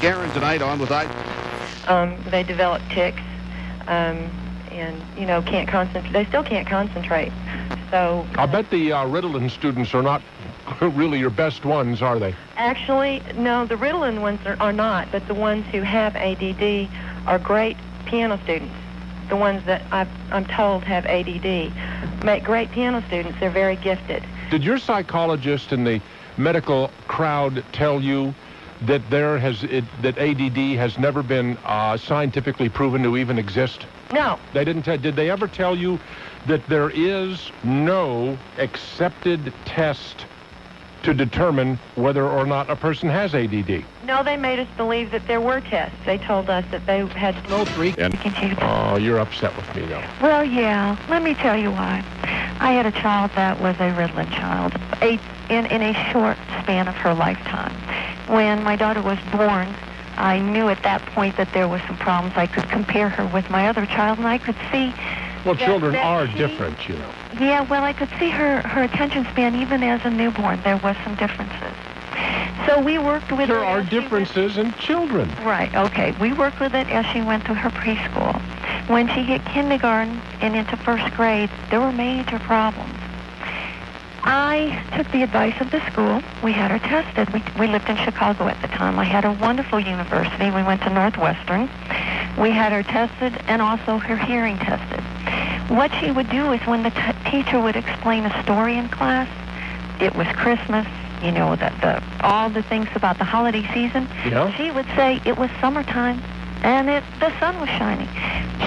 Karen tonight on with I. They develop tics, and can't concentrate. They still can't concentrate. So I bet the Ritalin students are not really your best ones, are they? Actually, no. The Ritalin ones are not, but the ones who have ADD are great piano students. The ones that I'm told have ADD make great piano students. They're very gifted. Did your psychologist in the medical crowd tell you that that ADD has never been scientifically proven to even exist? No. They didn't tell. Did they ever tell you that there is no accepted test to determine whether or not a person has ADD? No, they made us believe that there were tests. They told us that they had no three. Oh, you're upset with me now. Well, yeah. Let me tell you why. I had a child that was a Ritalin child in a short span of her lifetime. When my daughter was born, I knew at that point that there were some problems. I could compare her with my other child, and I could see... Well, children are different, you know. Yeah, well, I could see her attention span, even as a newborn, there was some differences. So we worked with her. There are differences in children. Right, okay. We worked with it as she went through her preschool. When she hit kindergarten and into first grade, there were major problems. I took the advice of the school. We had her tested. We lived in Chicago at the time. I had a wonderful university. We went to Northwestern. We had her tested and also her hearing tested. What she would do is when the teacher would explain a story in class, it was Christmas, all the things about the holiday season. Yeah. She would say it was summertime and the sun was shining.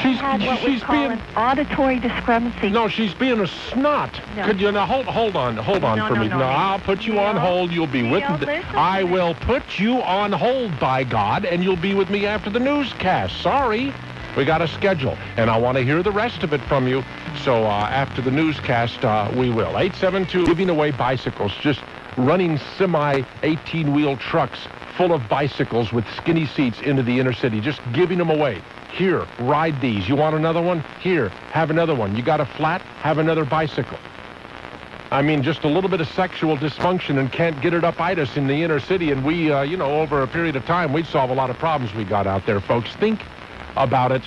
She had what we call an auditory discrepancy. No, she's being a snot. No. Could you hold on for me? No, I'll put you on hold. You'll be with me. I will put you on hold, by God, and you'll be with me after the newscast. Sorry. We got a schedule, and I want to hear the rest of it from you. So after the newscast, we will. 872, giving away bicycles, just running semi-18-wheel trucks full of bicycles with skinny seats into the inner city, just giving them away. Here, ride these. You want another one? Here, have another one. You got a flat? Have another bicycle. I mean, just a little bit of sexual dysfunction and can't get it up itis in the inner city, and we, over a period of time, we'd solve a lot of problems we got out there, folks. Think about it.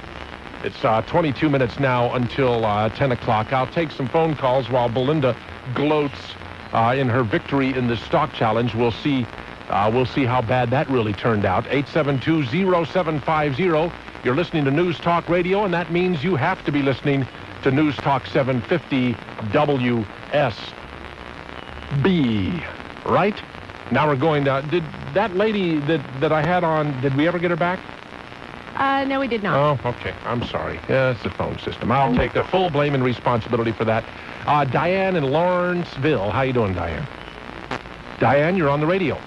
It's 22 minutes now until 10 o'clock. I'll take some phone calls while Belinda gloats in her victory in the stock challenge. We'll see how bad that really turned out. 872-0750. You're listening to News Talk Radio, and that means you have to be listening to News Talk 750 WSB. Right? Now we're going to... Did that lady that I had on, did we ever get her back? No, we did not. Oh, okay. I'm sorry. Yeah, it's the phone system. I'll take the full blame and responsibility for that. Diane in Lawrenceville. How you doing, Diane? Diane, you're on the radio.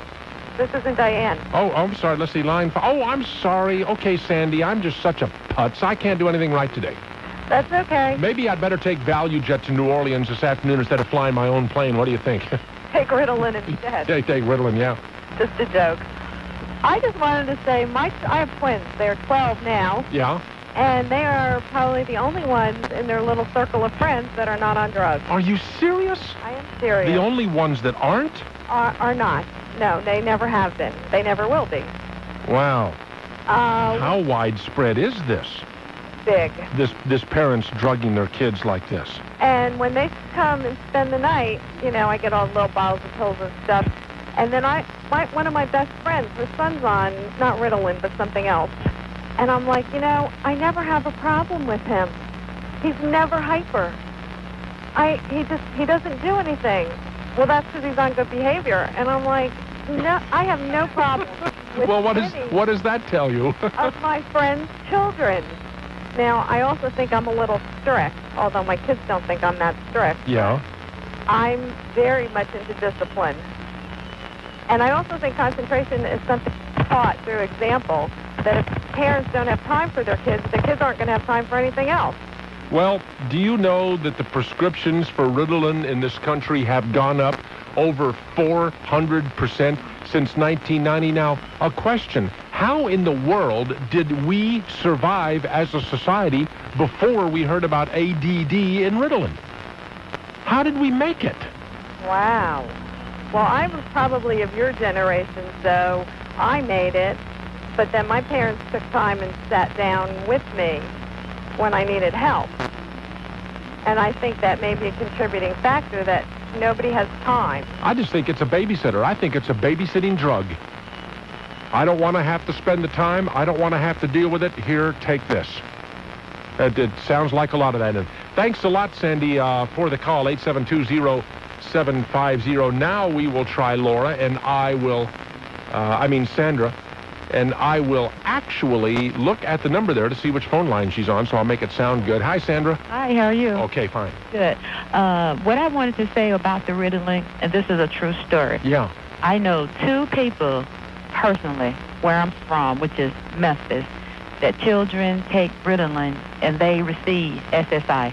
This isn't Diane. Oh, I'm sorry. Let's see. Line 5. Oh, I'm sorry. Okay, Sandy, I'm just such a putz. I can't do anything right today. That's okay. Maybe I'd better take Value Jet to New Orleans this afternoon instead of flying my own plane. What do you think? Take Ritalin instead. Take Ritalin, yeah. Just a joke. I just wanted to say, I have twins. They're 12 now. Yeah? And they are probably the only ones in their little circle of friends that are not on drugs. Are you serious? I am serious. The only ones that aren't? Are not. No, they never have been. They never will be. Wow. How widespread is this? Big. This parents drugging their kids like this. And when they come and spend the night, I get all the little bottles of pills and stuff. And then one of my best friends, her son's on, not Ritalin, but something else. And I'm like, I never have a problem with him. He's never hyper. He doesn't do anything. Well, that's because he's on good behavior. And I'm like, no, I have no problem with Well, what does that tell you? of my friends' children. Now, I also think I'm a little strict, although my kids don't think I'm that strict. Yeah. I'm very much into discipline. And I also think concentration is something taught through example, that if parents don't have time for their kids aren't going to have time for anything else. Well, do you know that the prescriptions for Ritalin in this country have gone up over 400% since 1990? Now, a question. How in the world did we survive as a society before we heard about ADD and Ritalin? How did we make it? Wow. Well, I was probably of your generation, so I made it. But then my parents took time and sat down with me when I needed help. And I think that may be a contributing factor that nobody has time. I just think it's a babysitter. I think it's a babysitting drug. I don't want to have to spend the time. I don't want to have to deal with it. Here, take this. It sounds like a lot of that. And thanks a lot, Sandy, for the call, 872-0750. Now we will try Laura, and Sandra, and I will actually look at the number there to see which phone line she's on, so I'll make it sound good. Hi, Sandra. Hi, how are you? Okay, fine. Good. What I wanted to say about the Ritalin, and this is a true story. Yeah. I know 2 people personally where I'm from, which is Memphis, that children take Ritalin and they receive SSI.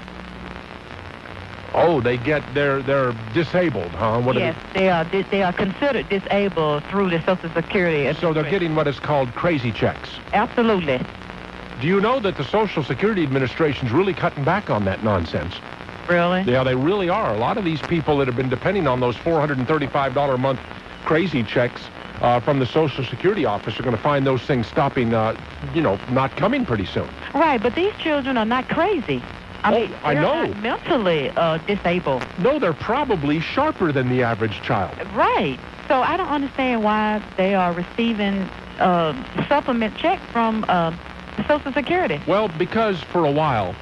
Oh, they're disabled, huh? Yes, they are considered disabled through the Social Security. So they're getting what is called crazy checks. Absolutely. Do you know that the Social Security Administration's really cutting back on that nonsense? Really? Yeah, they really are. A lot of these people that have been depending on those $435 a month crazy checks from the Social Security office are going to find those things stopping, not coming pretty soon. Right, but these children are not crazy. I know. Not mentally disabled. No, they're probably sharper than the average child. Right. So I don't understand why they are receiving supplement check from Social Security. Well, because for a while,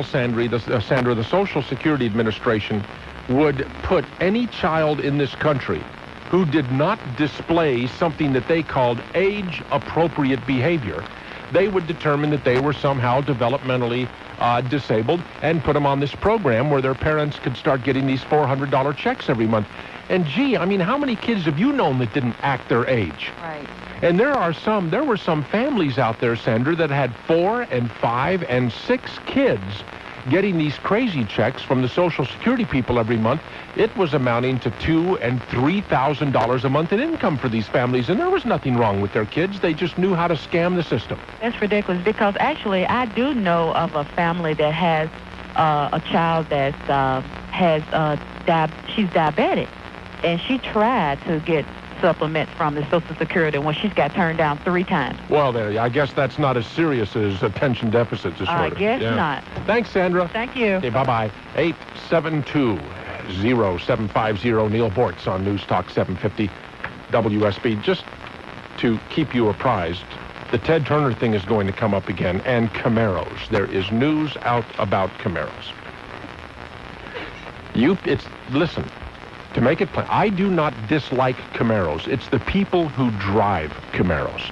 Sandra, the Social Security Administration would put any child in this country who did not display something that they called age-appropriate behavior. They would determine that they were somehow developmentally disabled and put them on this program where their parents could start getting these $400 checks every month. And gee, I mean, how many kids have you known that didn't act their age? Right. And there were some families out there, Sandra, that had 4 and 5 and 6 kids getting these crazy checks from the Social Security people every month. It was amounting to $2,000 and $3,000 a month in income for these families, and there was nothing wrong with their kids. They just knew how to scam the system. That's ridiculous, because actually I do know of a family that has a child that she's diabetic, and she tried to get supplements from the Social Security when she's got turned down 3 times. Well, I guess that's not as serious as attention deficit disorder. I guess not. Thanks, Sandra. Thank you. Okay, bye-bye. 872-0750, Neal Boortz on News Talk 750 WSB. Just to keep you apprised, the Ted Turner thing is going to come up again, and Camaros. There is news out about Camaros. Listen. To make it plain, I do not dislike Camaros. It's the people who drive Camaros.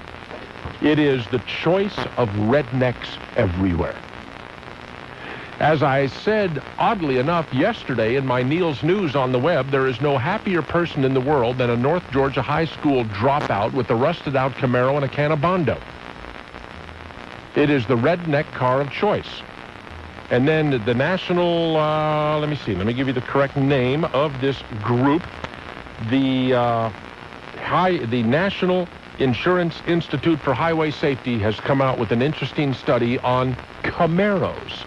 It is the choice of rednecks everywhere. As I said, oddly enough, yesterday in my Neal's News on the web, there is no happier person in the world than a North Georgia high school dropout with a rusted-out Camaro and a can of Bondo. It is the redneck car of choice. And then the national, let me give you the correct name of this group. The National Insurance Institute for Highway Safety has come out with an interesting study on Camaros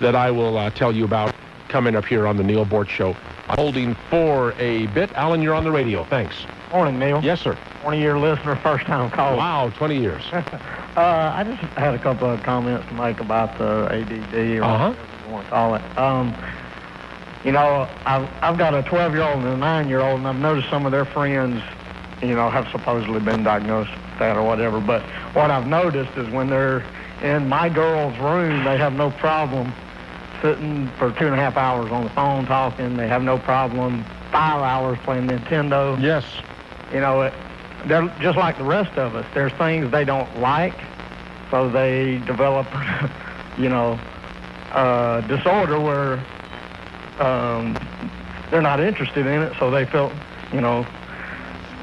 that I will tell you about coming up here on the Neal Boortz Show. I'm holding for a bit. Alan, you're on the radio. Thanks. Morning, Neal. Yes, sir. 20-year listener, first-time caller. Wow, 20 years. I just had a couple of comments to make about the ADD, or whatever you want to call it. I've got a 12-year-old and a 9-year-old, and I've noticed some of their friends, have supposedly been diagnosed with that or whatever. But what I've noticed is when they're in my girl's room, they have no problem sitting for 2.5 hours on the phone talking. They have no problem 5 hours playing Nintendo. Yes. They're just like the rest of us. There's things they don't like, so they develop, disorder where they're not interested in it, so they feel,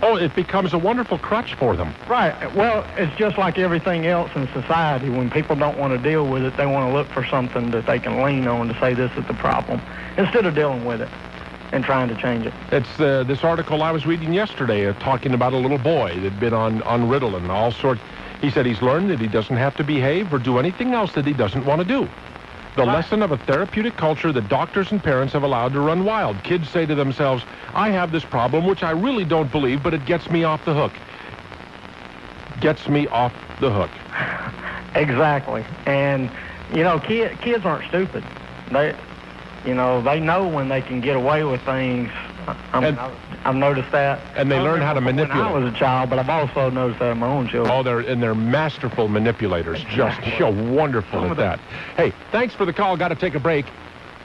Oh, it becomes a wonderful crutch for them. Right. Well, it's just like everything else in society. When people don't want to deal with it, they want to look for something that they can lean on to say this is the problem, instead of dealing with it and trying to change it. It's this article I was reading yesterday talking about a little boy that had been on Ritalin, all sorts. He said he's learned that he doesn't have to behave or do anything else that he doesn't want to do. The lesson of a therapeutic culture that doctors and parents have allowed to run wild. Kids say to themselves, I have this problem, which I really don't believe, but it gets me off the hook. gets me off the hook. Exactly. And, kids aren't stupid. They know when they can get away with things. I've noticed that. And they learn how to manipulate. When I was a child, but I've also noticed that in my own children. Oh, they're masterful manipulators. Exactly. Just wonderful at that. Hey, thanks for the call. Got to take a break.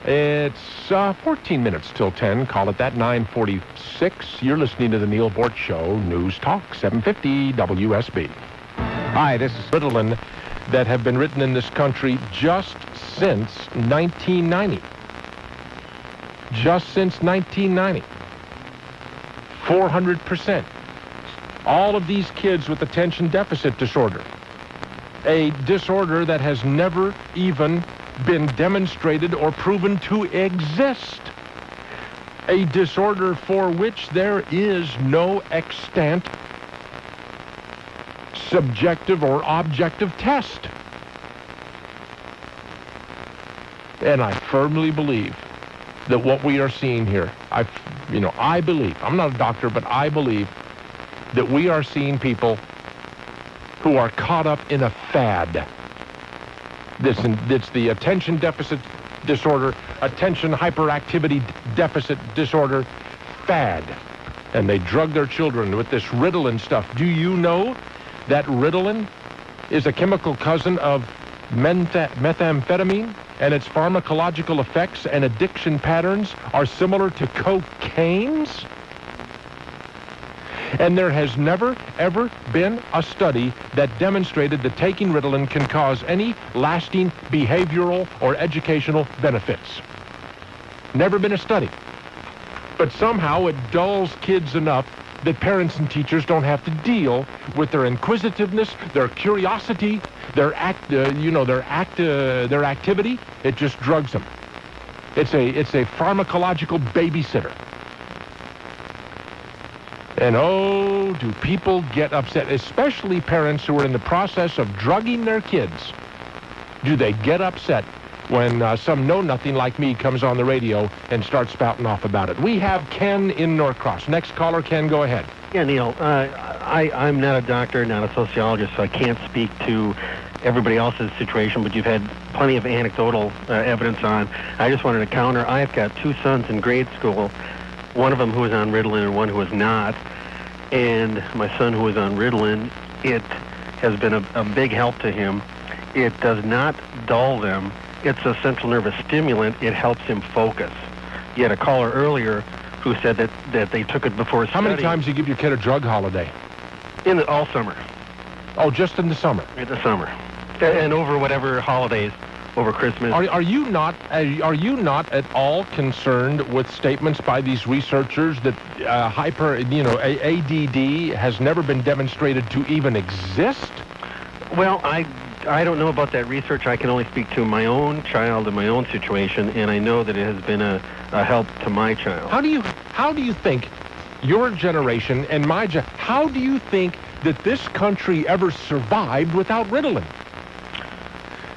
It's 14 minutes till 10. Call it that, 9:46. You're listening to the Neal Boortz Show, News Talk 750 WSB. Hi, this is Ritalin that have been written in this country just since 1990. Just since 1990. 400%. All of these kids with attention deficit disorder. A disorder that has never even been demonstrated or proven to exist. A disorder for which there is no extant subjective or objective test. And I firmly believe that what we are seeing here, I believe, I'm not a doctor, but I believe that we are seeing people who are caught up in a fad. It's the attention deficit disorder, attention hyperactivity deficit disorder fad. And they drug their children with this Ritalin stuff. Do you know that Ritalin is a chemical cousin of methamphetamine, and its pharmacological effects and addiction patterns are similar to cocaine's? And there has never, ever been a study that demonstrated that taking Ritalin can cause any lasting behavioral or educational benefits. Never been a study. But somehow it dulls kids enough that parents and teachers don't have to deal with their inquisitiveness, their curiosity, their activity. It just drugs them. It's a pharmacological babysitter. And oh, do people get upset, especially parents who are in the process of drugging their kids. Do they get upset when some know-nothing like me comes on the radio and starts spouting off about it? We have Ken in Norcross. Next caller, Ken, go ahead. Yeah, Neal, I'm not a doctor, not a sociologist, so I can't speak to everybody else's situation, but you've had plenty of anecdotal evidence on. I just wanted to counter. I've got two sons in grade school, one of them who was on Ritalin and one who was not. And my son who was on Ritalin, it has been a big help to him. It does not dull them. It's a central nervous stimulant. It helps him focus. You had a caller earlier who said that they took it before studying. How many times do you give your kid a drug holiday? All summer. Oh, just in the summer? In the summer. And over whatever holidays, over Christmas. Are you not at all concerned with statements by these researchers that ADD has never been demonstrated to even exist? Well, I don't know about that research. I can only speak to my own child and my own situation, and I know that it has been a help to my child. How do you think your generation and how do you think that this country ever survived without Ritalin?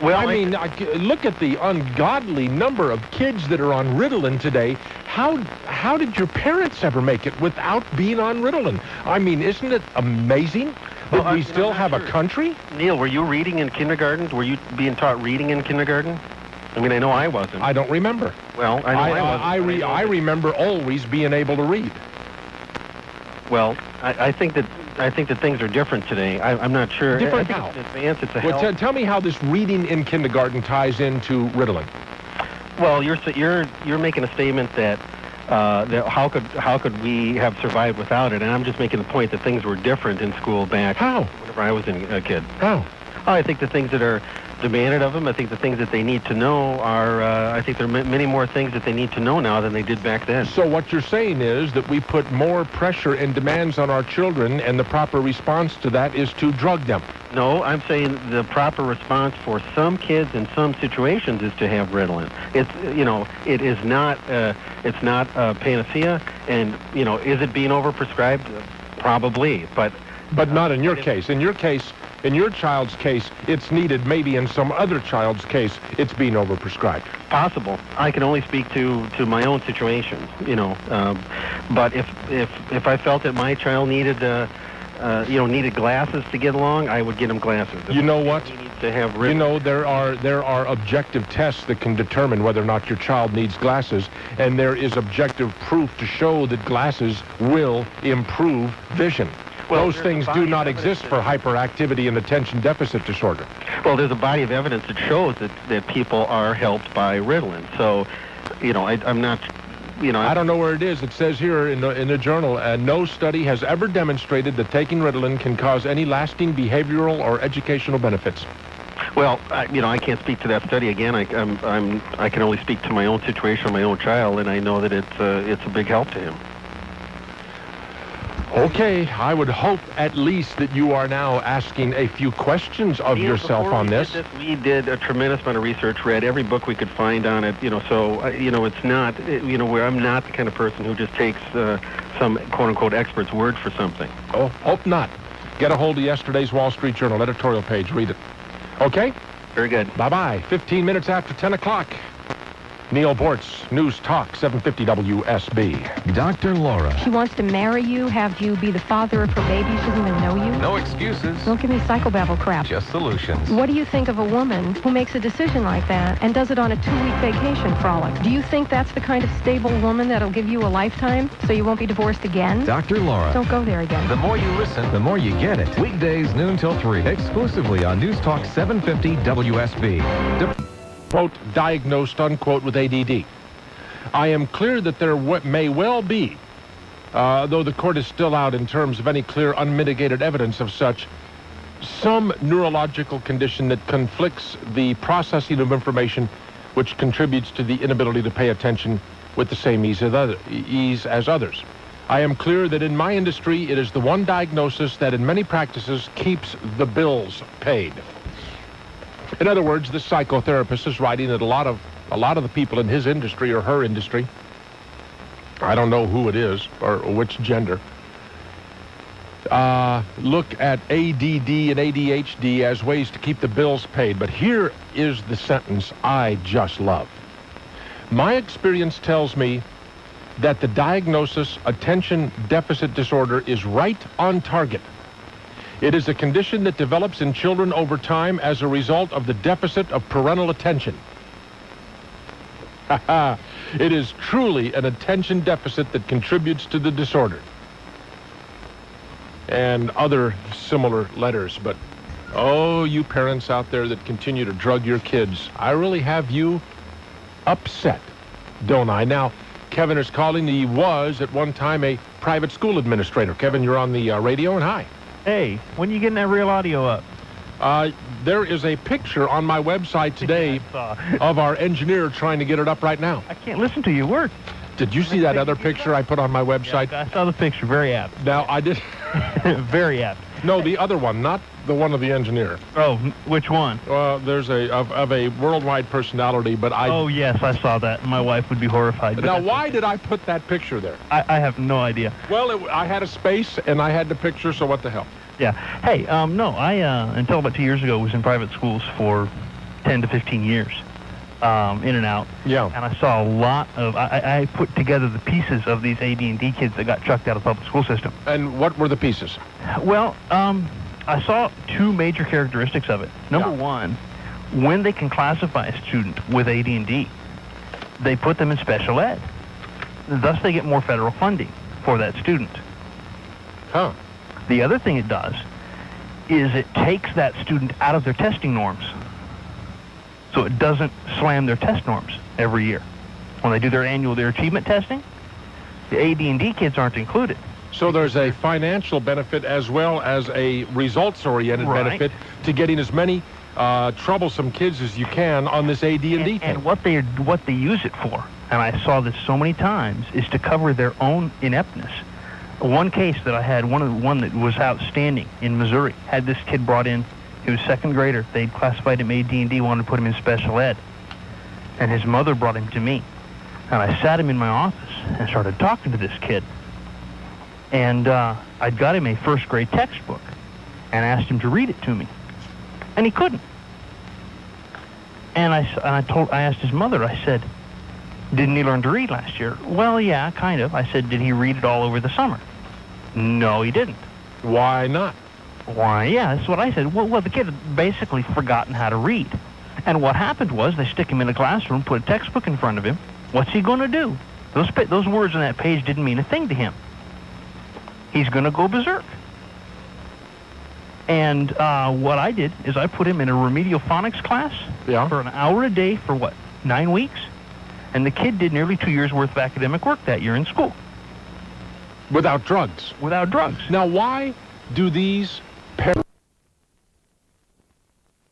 Well, I mean, look at the ungodly number of kids that are on Ritalin today. How did your parents ever make it without being on Ritalin? I mean, isn't it amazing that we still have a country? Neal, were you reading in kindergarten? Were you being taught reading in kindergarten? I mean, I know I wasn't. I don't remember. Well, I know I wasn't. I remember always being able to read. Well, I think that things are different today. I'm not sure. Different how? Well, tell me how this reading in kindergarten ties into Ritalin. Well, you're making a statement that how could we have survived without it? And I'm just making the point that things were different in school back whenever I was a kid. How? Oh, I think the things that are demanded of them, I think the things that they need to know are, I think there are many more things that they need to know now than they did back then. So what you're saying is that we put more pressure and demands on our children, and the proper response to that is to drug them. No, I'm saying the proper response for some kids in some situations is to have Ritalin. It is not, it's not a panacea, and, is it being overprescribed? Probably, but not in your case. In your case, in your child's case, it's needed. Maybe in some other child's case, it's being overprescribed. Possible. I can only speak to my own situation, But if I felt that my child needed needed glasses to get along, I would get him glasses. You know what? He needs to have Ritalin. You know, there are objective tests that can determine whether or not your child needs glasses, and there is objective proof to show that glasses will improve vision. Well, those things do not exist for hyperactivity and attention deficit disorder. Well, there's a body of evidence that shows that people are helped by Ritalin. So, I'm not... I don't know where it is. It says here in the journal, no study has ever demonstrated that taking Ritalin can cause any lasting behavioral or educational benefits. Well, I can't speak to that study again. I can only speak to my own situation, my own child, and I know that it's a big help to him. Okay, I would hope at least that you are now asking a few questions of yourself on this. We did a tremendous amount of research, read every book we could find on it, so, it's not, where I'm not the kind of person who just takes some quote-unquote expert's word for something. Oh, hope not. Get a hold of yesterday's Wall Street Journal editorial page. Read it. Okay? Very good. Bye-bye. 15 minutes after 10 o'clock. Neal Boortz, News Talk, 750 WSB. Dr. Laura. She wants to marry you, have you be the father of her baby. She doesn't even know you. No excuses. Don't give me psychobabble crap. Just solutions. What do you think of a woman who makes a decision like that and does it on a 2-week vacation frolic? Do you think that's the kind of stable woman that'll give you a lifetime so you won't be divorced again? Dr. Laura. Don't go there again. The more you listen, the more you get it. Weekdays, noon till 3. Exclusively on News Talk 750 WSB. Quote, diagnosed, unquote, with ADD. I am clear that there may well be, though the court is still out in terms of any clear, unmitigated evidence of such, some neurological condition that conflicts the processing of information which contributes to the inability to pay attention with the same ease as others. I am clear that in my industry, it is the one diagnosis that in many practices keeps the bills paid. In other words, this psychotherapist is writing that a lot of the people in his industry or her industry, I don't know who it is or which gender, look at ADD and ADHD as ways to keep the bills paid. But here is the sentence I just love. My experience tells me that the diagnosis attention deficit disorder is right on target. It is a condition that develops in children over time as a result of the deficit of parental attention. It is truly an attention deficit that contributes to the disorder. And other similar letters. But, oh, you parents out there that continue to drug your kids, I really have you upset, don't I? Now, Kevin is calling. He was, at one time, a private school administrator. Kevin, you're on the radio, and hi. Hey, when are you getting that real audio up? There is a picture on my website today of our engineer trying to get it up right now. I can't listen to your work. Did you see that other picture I put on my website? Yeah, I saw the picture. Very apt. Now, I did... Very apt. No, the other one, not the one of the engineer. Oh, which one? There's of a worldwide personality, but I... Oh, yes, I saw that. My wife would be horrified. Now, why did I put that picture there? I have no idea. Well, I had a space, and I had the picture, so what the hell? Yeah. Hey, no, I, until about 2 years ago, was in private schools for 10 to 15 years, in and out. Yeah. And I saw a lot of... I put together the pieces of these AD&D kids that got chucked out of the public school system. And what were the pieces? Well, I saw two major characteristics of it. Number one, when they can classify a student with AD&D, they put them in special ed. Thus, they get more federal funding for that student. Huh. The other thing it does is it takes that student out of their testing norms. So it doesn't slam their test norms every year. When they do their achievement testing, the AD&D kids aren't included. So there's a financial benefit as well as a results-oriented benefit to getting as many troublesome kids as you can on this AD&D thing. And what they use it for, and I saw this so many times, is to cover their own ineptness. One case that I had, one that was outstanding in Missouri, had this kid brought in. He was second grader. They'd classified him AD&D, wanted to put him in special ed. And his mother brought him to me. And I sat him in my office and started talking to this kid. And I'd got him a first grade textbook and asked him to read it to me. And he couldn't. And I asked his mother, I said, didn't he learn to read last year? Well, yeah, kind of. I said, did he read it all over the summer? No, he didn't. Why not? Why, yeah, that's what I said. Well, the kid had basically forgotten how to read. And what happened was they stick him in a classroom, put a textbook in front of him. What's he going to do? Those words on that page didn't mean a thing to him. He's going to go berserk. And what I did is I put him in a remedial phonics class for an hour a day for, 9 weeks? And the kid did nearly 2 years' worth of academic work that year in school. Without drugs? Without drugs. Now, why do these